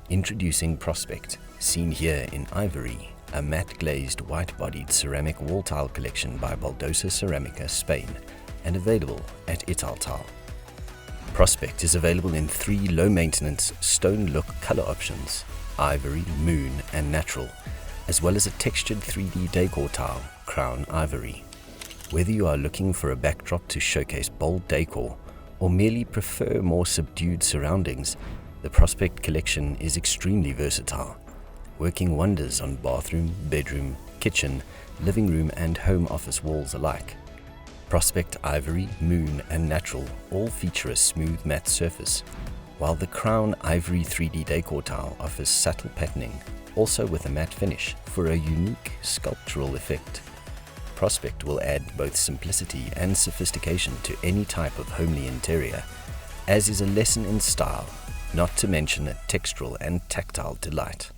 Introducing Prospect, seen here in Ivory, a matte glazed white-bodied ceramic wall tile collection by Baldocer Cerámica, Spain, and available at Italtile. Prospect is available in 3 low-maintenance stone look color options: Ivory, Moon and Natural, as well as a textured 3D décor tile, Crown Ivory. Whether you are looking for a backdrop to showcase bold décor or merely prefer more subdued surroundings, the Prospect collection is extremely versatile, working wonders on bathroom, bedroom, kitchen, living room and home office walls alike. Prospect Ivory, Moon and Natural all feature a smooth matte surface, while the Crown Ivory 3D décor tile offers subtle patterning, also with a matte finish for a unique sculptural effect. Prospect will add both simplicity and sophistication to any type of homely interior, as is a lesson in style, not to mention a textural and tactile delight.